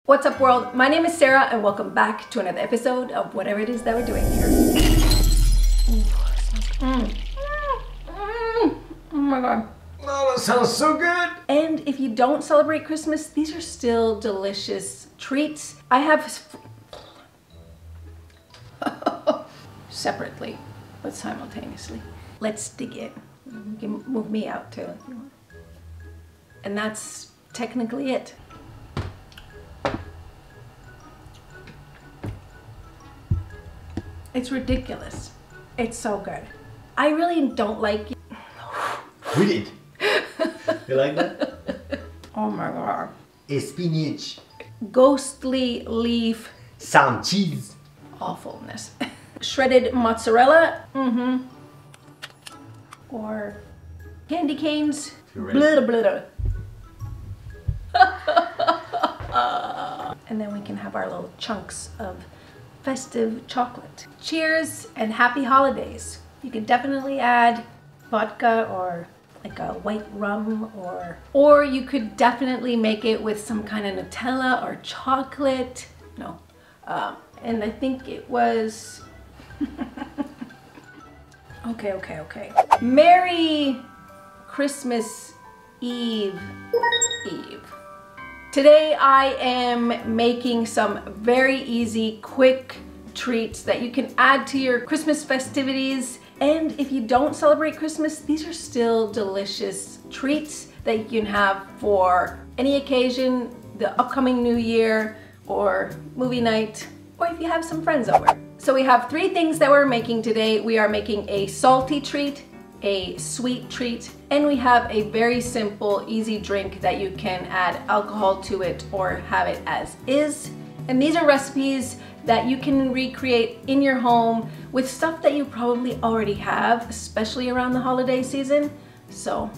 What's up world? My name is Sarah and welcome back to another episode of whatever it is that we're doing here. Oh my god. Oh, that sounds so good! And if you don't celebrate Christmas, these are still delicious treats. I have separately, but simultaneously. Let's dig in. You can move me out too if you want. And that's technically it. It's ridiculous. It's so good. I really don't like. Read it. You like that? Oh my god. A spinach. Ghostly leaf. Some cheese. Awfulness. Shredded mozzarella. Or candy canes. Blah, blah, blah. And then we can have our little chunks of festive chocolate. Cheers and happy holidays. You can definitely add vodka or like a white rum or you could definitely make it with some kind of Nutella or chocolate. No. And I think it was okay. Merry Christmas Eve. Today I am making some very easy, quick treats that you can add to your Christmas festivities. And if you don't celebrate Christmas, these are still delicious treats that you can have for any occasion, the upcoming new year, or movie night, or if you have some friends over. So we have three things that we're making today. We are making a salty treat, a sweet treat, and we have a very simple, easy drink that you can add alcohol to it or have it as is. And these are recipes that you can recreate in your home with stuff that you probably already have, especially around the holiday season. So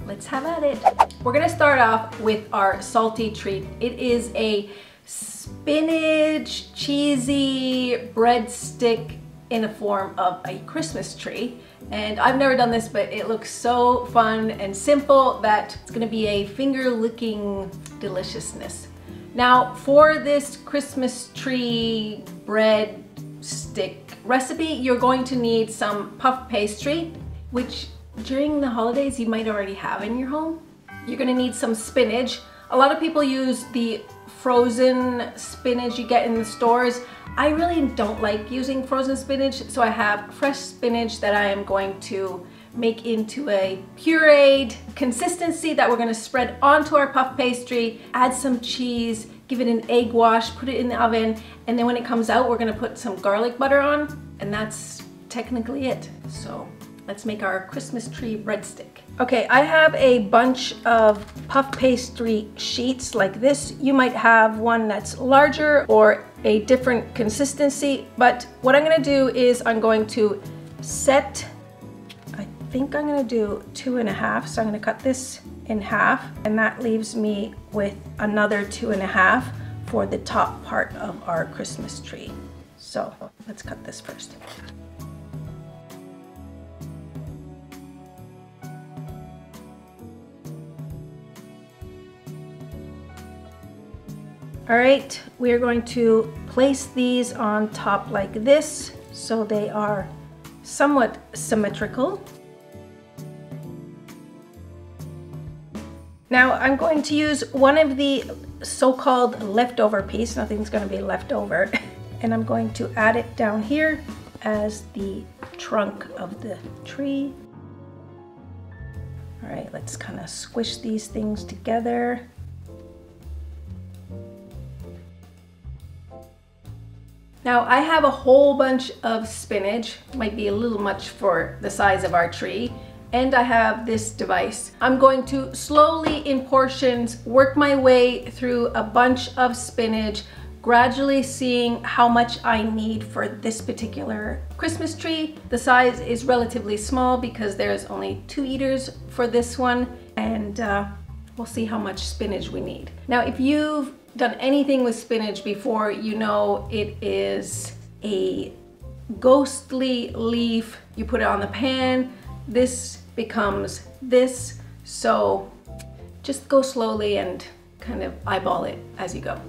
let's have at it. We're gonna start off with our salty treat. It is a spinach cheesy breadstick in the form of a Christmas tree. And I've never done this, but it looks so fun and simple that it's gonna be a finger-licking deliciousness. Now, for this Christmas tree bread stick recipe, you're going to need some puff pastry, which during the holidays you might already have in your home. You're gonna need some spinach. A lot of people use the frozen spinach you get in the stores. I really don't like using frozen spinach, so I have fresh spinach that I am going to make into a pureed consistency that we're gonna spread onto our puff pastry, add some cheese, give it an egg wash, put it in the oven, and then when it comes out, we're gonna put some garlic butter on, and that's technically it. So let's make our Christmas tree breadstick. Okay, I have a bunch of puff pastry sheets like this. You might have one that's larger or a different consistency, but what I'm gonna do is I'm going to set, I think I'm gonna do 2.5, so I'm gonna cut this in half, and that leaves me with another 2.5 for the top part of our Christmas tree. So let's cut this first. All right, we are going to place these on top like this so they are somewhat symmetrical. Now I'm going to use one of the so-called leftover piece, nothing's going to be left over, and I'm going to add it down here as the trunk of the tree. All right, let's kind of squish these things together. Now I have a whole bunch of spinach, might be a little much for the size of our tree, and I have this device. I'm going to slowly in portions work my way through a bunch of spinach, gradually seeing how much I need for this particular Christmas tree. The size is relatively small because there's only 2 eaters for this one, and we'll see how much spinach we need. Now if you've done anything with spinach before, you know it is a ghostly leaf. You put it on the pan, this becomes this, so just go slowly and kind of eyeball it as you go.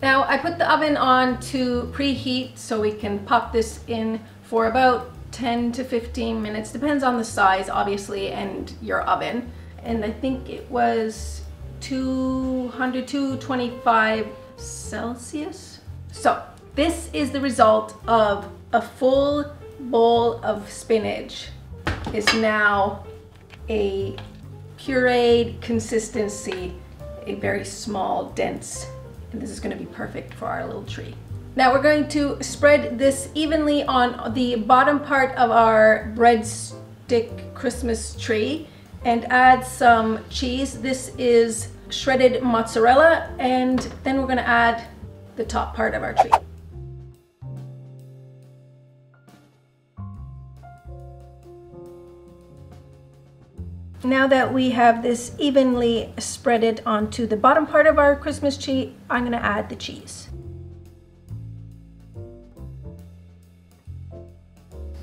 Now I put the oven on to preheat so we can pop this in for about 10 to 15 minutes, depends on the size obviously and your oven. And I think it was 225 Celsius. So this is the result of a full bowl of spinach is now a pureed consistency, a very small, dense, and this is going to be perfect for our little tree. Now we're going to spread this evenly on the bottom part of our breadstick Christmas tree and add some cheese. This is shredded mozzarella, and then we're going to add the top part of our tree. Now that we have this evenly spreaded onto the bottom part of our Christmas tree, I'm going to add the cheese.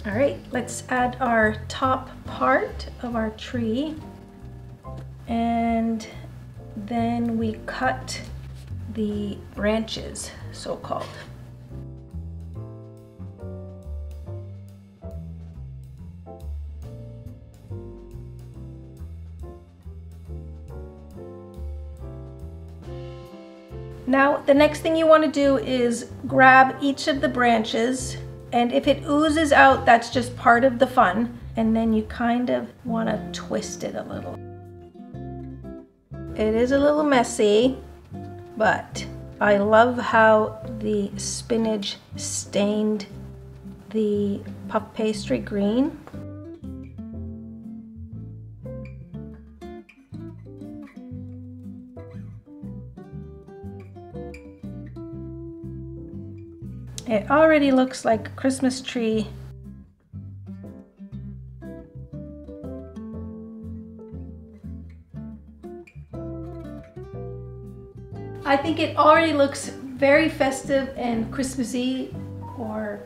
All right, let's add our top part of our tree, and then we cut the branches, so-called. Now, the next thing you want to do is grab each of the branches, and if it oozes out, that's just part of the fun, and then you kind of want to twist it a little. It is a little messy, but I love how the spinach stained the puff pastry green. It already looks like a Christmas tree. I think it already looks very festive and Christmassy or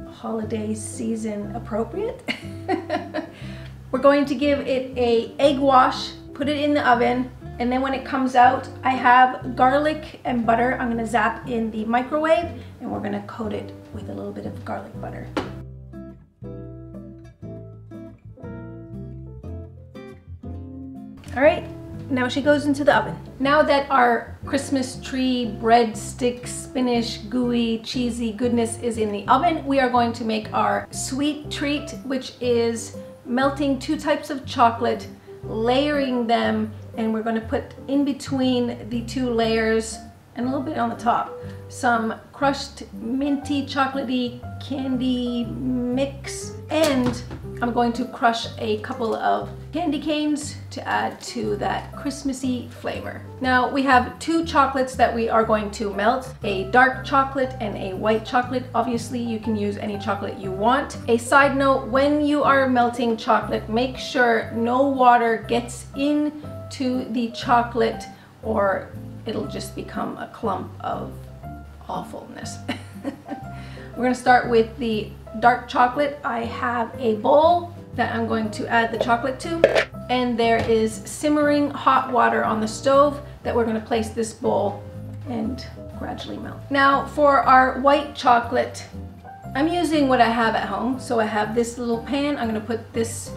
holiday season appropriate. We're going to give it an egg wash, put it in the oven, and then when it comes out, I have garlic and butter. I'm gonna zap in the microwave, and we're gonna coat it with a little bit of garlic butter. All right, now she goes into the oven. Now that our Christmas tree breadstick spinach gooey cheesy goodness is in the oven, we are going to make our sweet treat, which is melting 2 types of chocolate, layering them, and we're going to put in between the 2 layers and a little bit on the top some crushed minty chocolatey candy mix, and I'm going to crush a couple of candy canes to add to that Christmassy flavor. Now we have 2 chocolates that we are going to melt, a dark chocolate and a white chocolate. Obviously you can use any chocolate you want. A side note, when you are melting chocolate, make sure no water gets into the chocolate or it'll just become a clump of awfulness. We're gonna start with the dark chocolate. I have a bowl that I'm going to add the chocolate to, and there is simmering hot water on the stove that we're gonna place this bowl and gradually melt. Now for our white chocolate, I'm using what I have at home. So I have this little pan. I'm gonna put this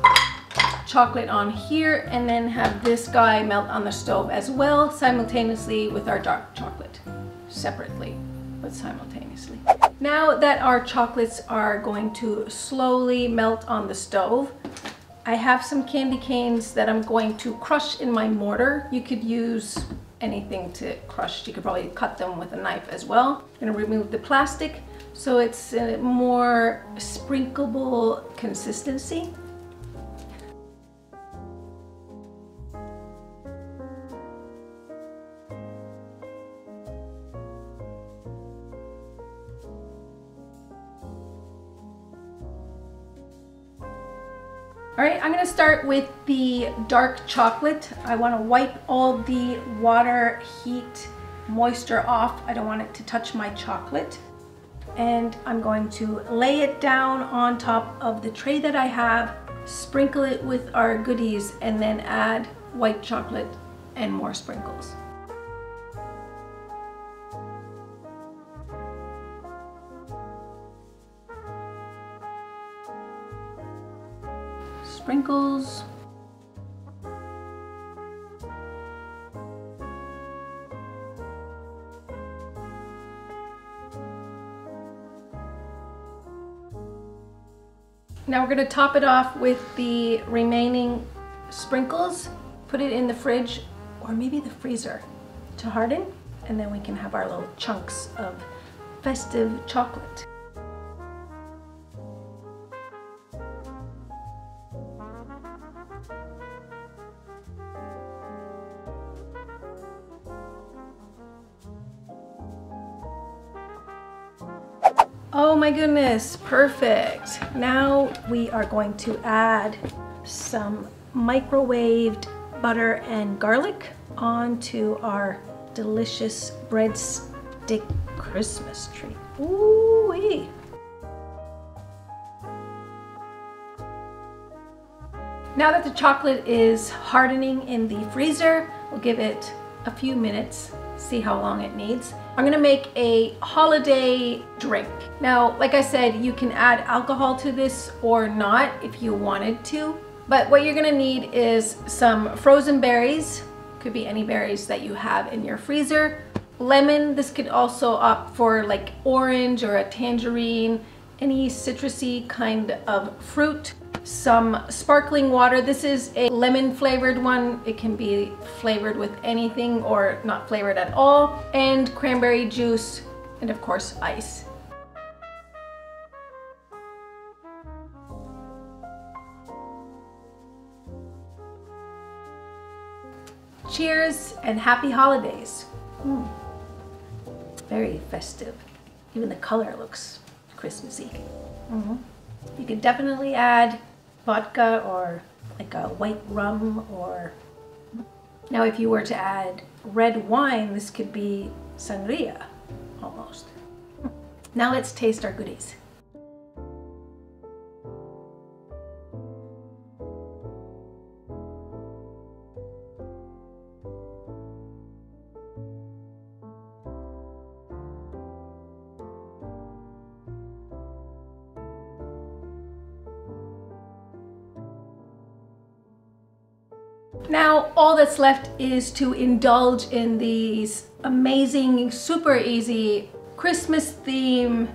chocolate on here and then have this guy melt on the stove as well, simultaneously with our dark chocolate, separately but simultaneously. Now that our chocolates are going to slowly melt on the stove, I have some candy canes that I'm going to crush in my mortar. You could use anything to crush. You could probably cut them with a knife as well. I'm gonna remove the plastic so it's a more sprinkleable consistency. All right, I'm gonna start with the dark chocolate. I wanna wipe all the water, heat, moisture off. I don't want it to touch my chocolate. And I'm going to lay it down on top of the tray that I have, sprinkle it with our goodies, and then add white chocolate and more sprinkles. sprinkles. Now we're going to top it off with the remaining sprinkles, put it in the fridge or maybe the freezer to harden, and then we can have our little chunks of festive chocolate. Oh my goodness, perfect. Now we are going to add some microwaved butter and garlic onto our delicious breadstick Christmas tree. Ooh-wee. Now that the chocolate is hardening in the freezer, we'll give it a few minutes, see how long it needs. I'm gonna make a holiday drink. Now, like I said, you can add alcohol to this or not if you wanted to, but what you're gonna need is some frozen berries, could be any berries that you have in your freezer, lemon, this could also opt for like orange or a tangerine, any citrusy kind of fruit, some sparkling water. This is a lemon flavored one. It can be flavored with anything or not flavored at all. And cranberry juice, and of course ice. Cheers and happy holidays. Very festive. Even the color looks Christmassy. You could definitely add vodka or like a white rum, or now if you were to add red wine, this could be sangria almost. Now let's taste our goodies. Now all that's left is to indulge in these amazing, super easy Christmas theme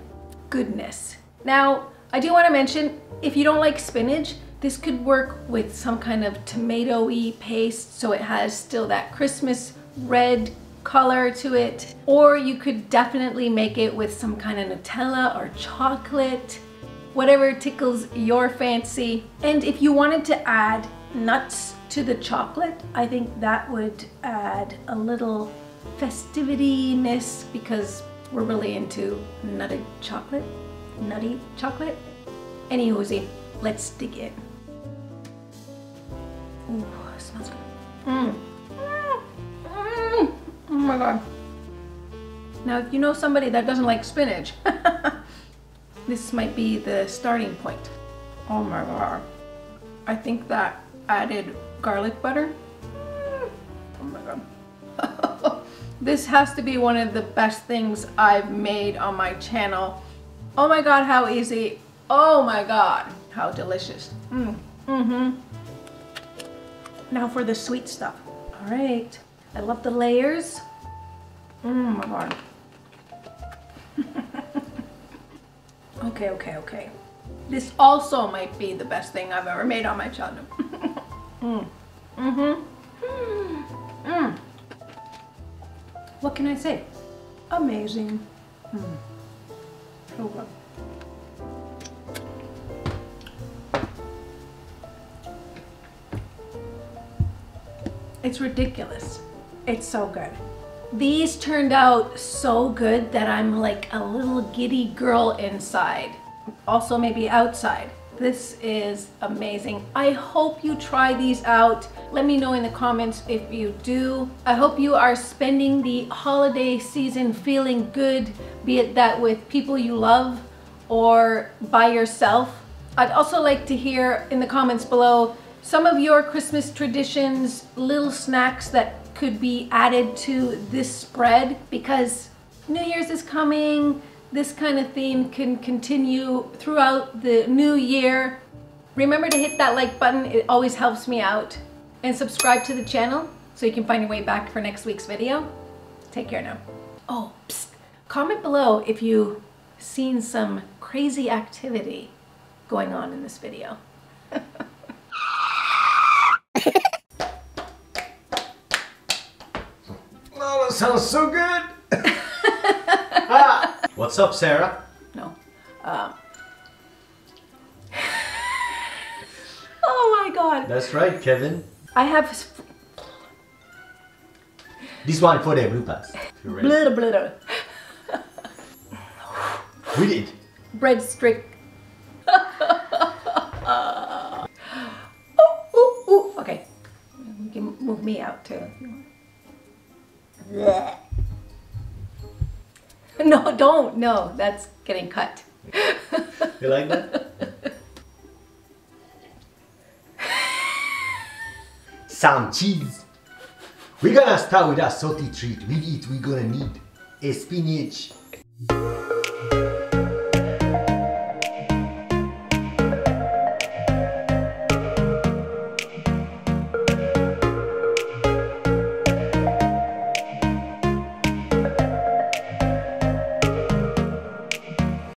goodness. Now I do want to mention, if you don't like spinach, this could work with some kind of tomato-y paste so it has still that Christmas red color to it. Or you could definitely make it with some kind of Nutella or chocolate, whatever tickles your fancy. And if you wanted to add nuts to the chocolate, I think that would add a little festivity-ness because we're really into nutty chocolate. Any hoozy, let's dig in. Ooh, it smells good. Oh my God. Now, if you know somebody that doesn't like spinach, this might be the starting point. Oh my God. I think that added garlic butter. Oh my God. This has to be one of the best things I've made on my channel. Oh my God, how easy. Oh my God, how delicious. Now for the sweet stuff. All right, I love the layers. Oh my God. Okay. This also might be the best thing I've ever made on my channel. What can I say? Amazing. So good. It's ridiculous. It's so good. These turned out so good that I'm like a little giddy girl inside. Also maybe outside. This is amazing. I hope you try these out. Let me know in the comments if you do. I hope you are spending the holiday season feeling good, be it that with people you love or by yourself. I'd also like to hear in the comments below some of your Christmas traditions, little snacks that could be added to this spread, because New Year's is coming. This kind of theme can continue throughout the new year. Remember to hit that like button, it always helps me out. And subscribe to the channel so you can find your way back for next week's video. Take care now. Oh, psst. Comment below if you've seen some crazy activity going on in this video. Oh, that sounds so good. Ah. What's up, Sarah? No. Oh my God. That's right, Kevin. I have This one for the bloopers. blah blah. We did. Breadstick. Ooh, ooh, ooh. Okay. You can move me out too. No, don't. No, that's getting cut. You like that? Some cheese. We're gonna start with a salty treat. With it, we're gonna need a spinach.